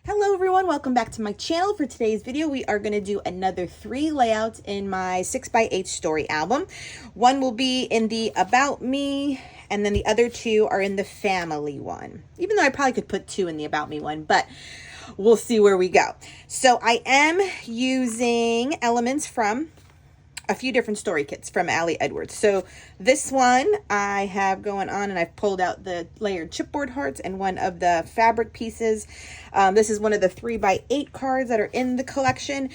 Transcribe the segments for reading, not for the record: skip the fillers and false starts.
Hello everyone, welcome back to my channel. For today's video, we are going to do another 3 layouts in my 6x8 story album. One will be in the About Me, and then the other 2 are in the Family one. Even though I probably could put 2 in the About Me one, but we'll see where we go. So I am using elements from a few different story kits from Ali Edwards. So this one I have going on, and I've pulled out the layered chipboard hearts and one of the fabric pieces. This is one of the 3x8 cards that are in the collection,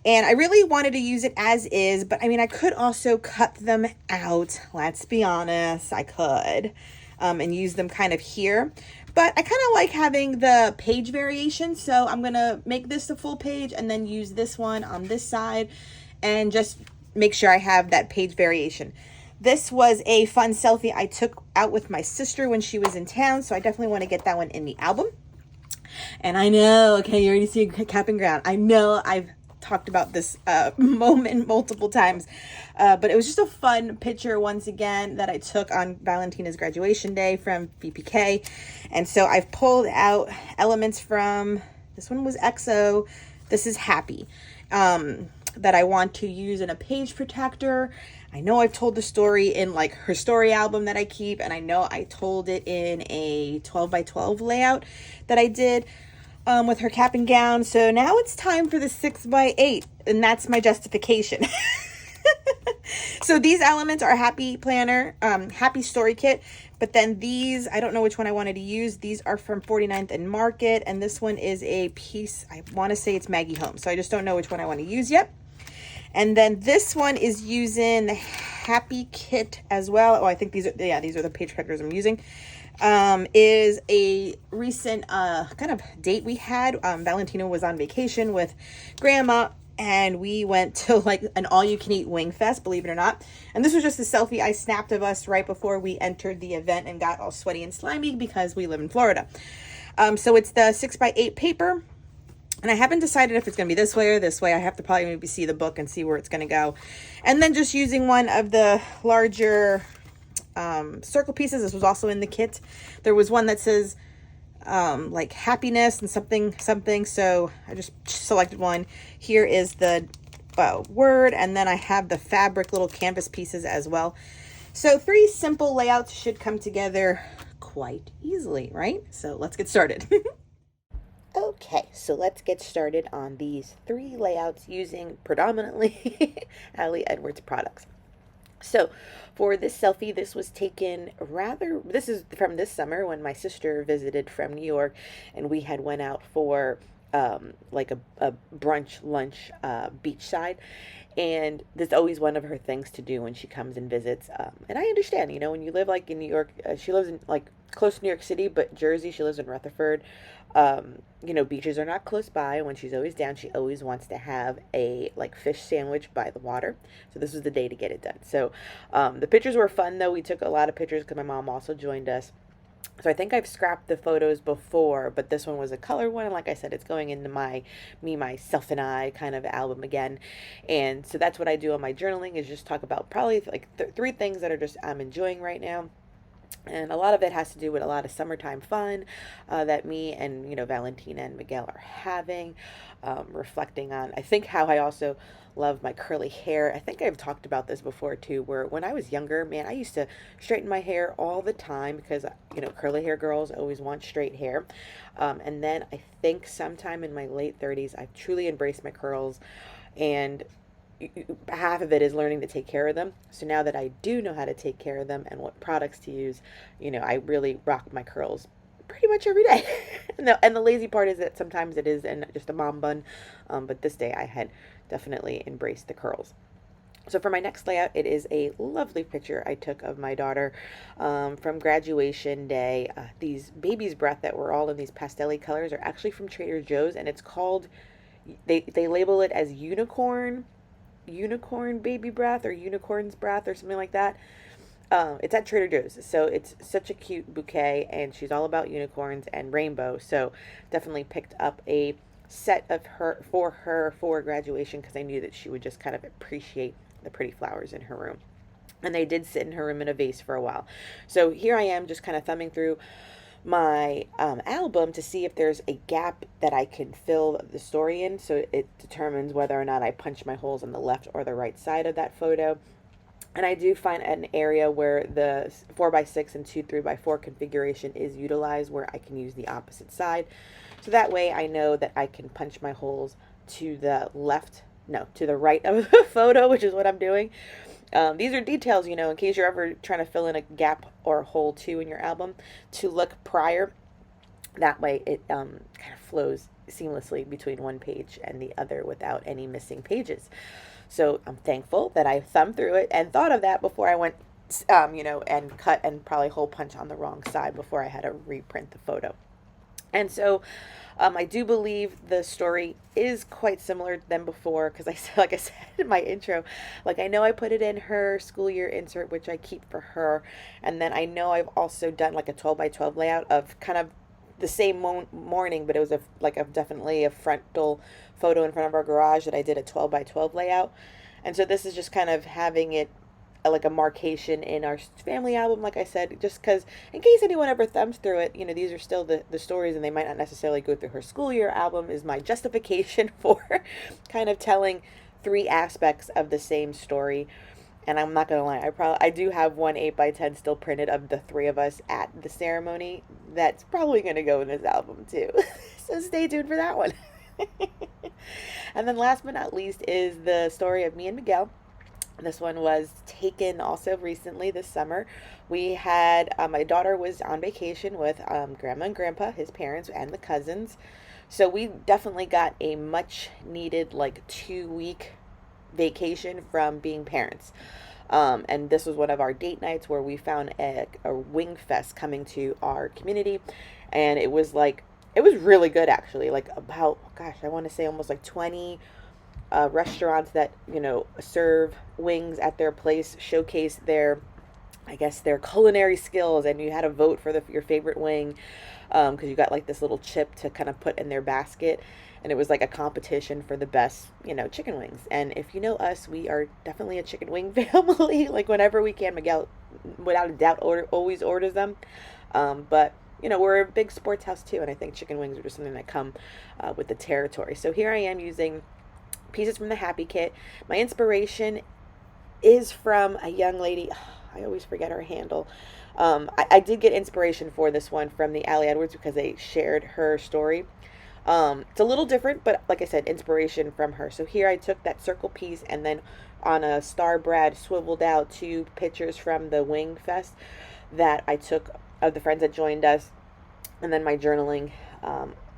and I really wanted to use it as is, but I mean, I could also cut them out. Let's be honest, I could, and use them kind of here. But I kind of like having the page variation, so I'm going to make this a full page and then use this one on this side and just make sure I have that page variation. This was a fun selfie I took out with my sister when she was in town, so I definitely want to get that one in the album. And I know, okay, you already see cap and ground. I know I've talked about this moment multiple times, but it was just a fun picture once again that I took on Valentina's graduation day from VPK. And so I've pulled out elements from, this one was EXO, this is Happy, that I want to use in a page protector. I know I've told the story in like her story album that I keep, and I know I told it in a 12x12 layout that I did with her cap and gown. So now it's time for the 6x8, and that's my justification. So these elements are Happy Planner, Happy Story Kit, but then these, I don't know which one I wanted to use. These are from 49th and Market, and this one is a piece, I want to say it's Maggie Home, so I just don't know which one I want to use yet. And then this one is using the Happy Kit as well. Oh, I think these are the page protectors I'm using. Is a recent kind of date we had. Valentina was on vacation with Grandma, and we went to like an all-you-can-eat wing fest, believe it or not. And this was just a selfie I snapped of us right before we entered the event and got all sweaty and slimy because we live in Florida. So it's the 6x8 paper. And I haven't decided if it's going to be this way or this way. I have to probably maybe see the book and see where it's going to go. And then just using one of the larger circle pieces. This was also in the kit. There was one that says like happiness and something. So I just selected one. Here is the word. And then I have the fabric little canvas pieces as well. So 3 simple layouts should come together quite easily, right? So let's get started. Okay, so let's get started on these 3 layouts using predominantly Ali Edwards products. So for this selfie, this was taken this is from this summer when my sister visited from New York, and we had went out for like a brunch lunch beachside. And that's always one of her things to do when she comes and visits. And I understand, you know, when you live like in New York, she lives in like close to New York City, but Jersey, she lives in Rutherford. You know, beaches are not close by. And when she's always down, she always wants to have a like fish sandwich by the water. So this was the day to get it done. So the pictures were fun, though. We took a lot of pictures because my mom also joined us. So I think I've scrapped the photos before, but this one was a color one. And like I said, it's going into my myself and I kind of album again. And so that's what I do on my journaling, is just talk about probably like 3 things that are just I'm enjoying right now. And a lot of it has to do with a lot of summertime fun that me and, you know, Valentina and Miguel are having, reflecting on, I think, how I also love my curly hair. I think I've talked about this before too, where when I was younger, man, I used to straighten my hair all the time because, you know, curly hair girls always want straight hair. And then I think sometime in my late 30s, I've truly embraced my curls, and half of it is learning to take care of them. So now that I do know how to take care of them and what products to use, you know, I really rock my curls pretty much every day. And the lazy part is that sometimes it is in just a mom bun, but this day I had definitely embraced the curls. So for my next layout, it is a lovely picture I took of my daughter from graduation day. These baby's breath that were all in these pastel colors are actually from Trader Joe's, and it's called, they label it as unicorn baby breath or unicorn's breath or something like that. It's at Trader Joe's, so it's such a cute bouquet, and she's all about unicorns and rainbow. So definitely picked up a set of her for graduation because I knew that she would just kind of appreciate the pretty flowers in her room. And they did sit in her room in a vase for a while. So here I am just kind of thumbing through my album to see if there's a gap that I can fill the story in, so it determines whether or not I punch my holes on the left or the right side of that photo. And I do find an area where the 4x6 and 2 3x4 configuration is utilized, where I can use the opposite side. So that way I know that I can punch my holes to the left, no, to the right of the photo, which is what I'm doing. These are details, you know, in case you're ever trying to fill in a gap or hole too in your album, to look prior. That way it kind of flows seamlessly between one page and the other without any missing pages. So I'm thankful that I thumbed through it and thought of that before I went, you know, and cut and probably hole punch on the wrong side before I had to reprint the photo. And so I do believe the story is quite similar than before, because like I said in my intro, like I know I put it in her school year insert, which I keep for her. And then I know I've also done like a 12x12 layout of kind of the same morning, but it was definitely a frontal photo in front of our garage that I did a 12x12 layout. And so this is just kind of having it like a markation in our family album, like I said, just because in case anyone ever thumbs through it, you know, these are still the stories, and they might not necessarily go through her school year album, is my justification for kind of telling three aspects of the same story. And I'm not gonna lie, I do have one 8x10 still printed of the three of us at the ceremony. That's probably gonna go in this album too. So stay tuned for that one. And then last but not least is the story of me and Miguel. This one was taken also recently this summer. We had, my daughter was on vacation with Grandma and Grandpa, his parents, and the cousins. So we definitely got a much needed like 2-week vacation from being parents. And this was one of our date nights where we found a wing fest coming to our community. And it was really good actually. Like about, gosh, I want to say almost like 20 restaurants that, you know, serve wings at their place, showcase their, I guess, their culinary skills, and you had to vote for your favorite wing, because you got like this little chip to kind of put in their basket, and it was like a competition for the best, you know, chicken wings. And if you know us, we are definitely a chicken wing family. Like whenever we can, Miguel, without a doubt, always orders them. But you know, we're a big sports house too, and I think chicken wings are just something that come with the territory. So here I am using pieces from the Happy Kit. My inspiration is from a young lady. I always forget her handle. I did get inspiration for this one from the Allie Edwards because they shared her story. It's a little different, but like I said, inspiration from her. So here I took that circle piece, and then on a Star Brad swiveled out 2 pictures from the Wing Fest that I took of the friends that joined us, and then my journaling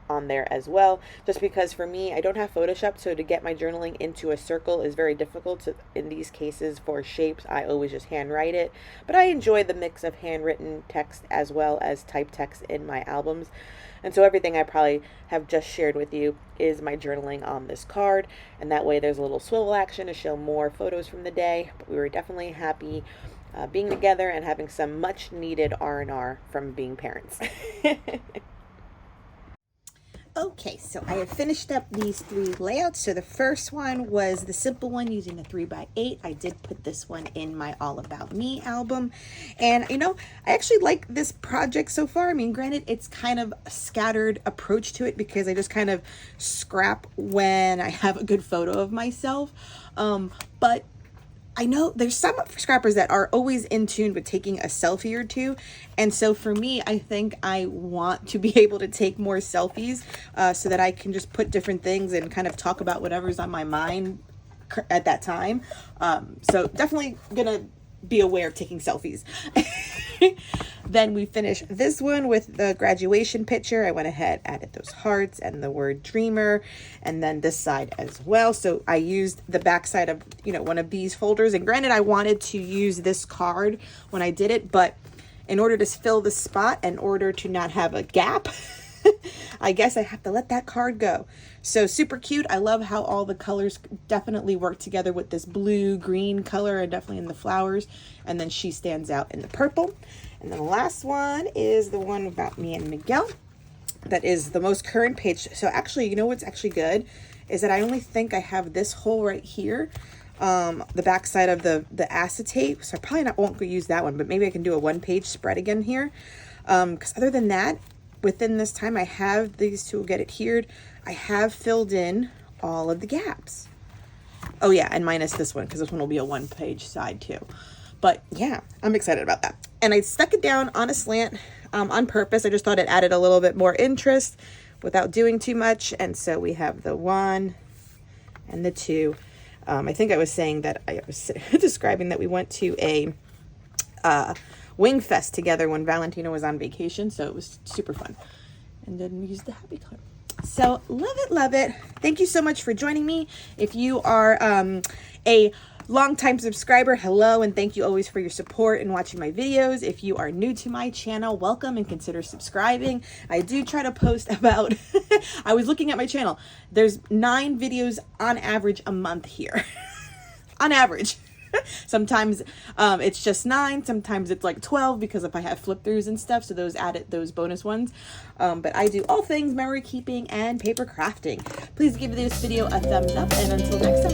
on there as well, just because for me, I don't have Photoshop, so to get my journaling into a circle is very difficult. So in these cases for shapes, I always just handwrite it, but I enjoy the mix of handwritten text as well as typed text in my albums. And so everything I probably have just shared with you is my journaling on this card, and that way there's a little swivel action to show more photos from the day. But we were definitely happy being together and having some much needed R&R from being parents. Okay, so I have finished up these 3 layouts. So the first one was the simple one using the 3x8. I did put this one in my All About Me album. And, you know, I actually like this project so far. I mean, granted, it's kind of a scattered approach to it because I just kind of scrap when I have a good photo of myself. But I know there's some scrappers that are always in tune with taking a selfie or two. And so for me, I think I want to be able to take more selfies so that I can just put different things and kind of talk about whatever's on my mind at that time. So definitely gonna be aware of taking selfies. Then we finished this one with the graduation picture. I went ahead, added those hearts and the word dreamer, and then this side as well. So I used the back side of, you know, one of these folders. And granted, I wanted to use this card when I did it, but in order to fill the spot, in order to not have a gap, I guess I have to let that card go. So super cute. I love how all the colors definitely work together with this blue green color, and definitely in the flowers. And then she stands out in the purple. And then the last one is the one about me and Miguel. That is the most current page. So actually, you know what's actually good is that I only think I have this hole right here, the back side of the acetate. So I probably won't use that one, but maybe I can do a 1-page spread again here. Because other than that, within this time, I have these two will get adhered. I have filled in all of the gaps. Oh yeah, and minus this one, because this one will be a 1-page side too. But yeah, I'm excited about that. And I stuck it down on a slant on purpose. I just thought it added a little bit more interest without doing too much. And so we have the 1 and the 2. I think I was saying that I was describing that we went to a wing fest together when Valentina was on vacation. So it was super fun. And then we used the happy color. So love it, love it. Thank you so much for joining me. If you are a longtime subscriber, hello, and thank you always for your support and watching my videos. If you are new to my channel, welcome and consider subscribing. I do try to post about, I was looking at my channel, there's 9 videos on average a month here. On average. Sometimes it's just 9, sometimes it's like 12 because if I have flip throughs and stuff, so those bonus ones. But I do all things memory keeping and paper crafting. Please give this video a thumbs up, and until next time.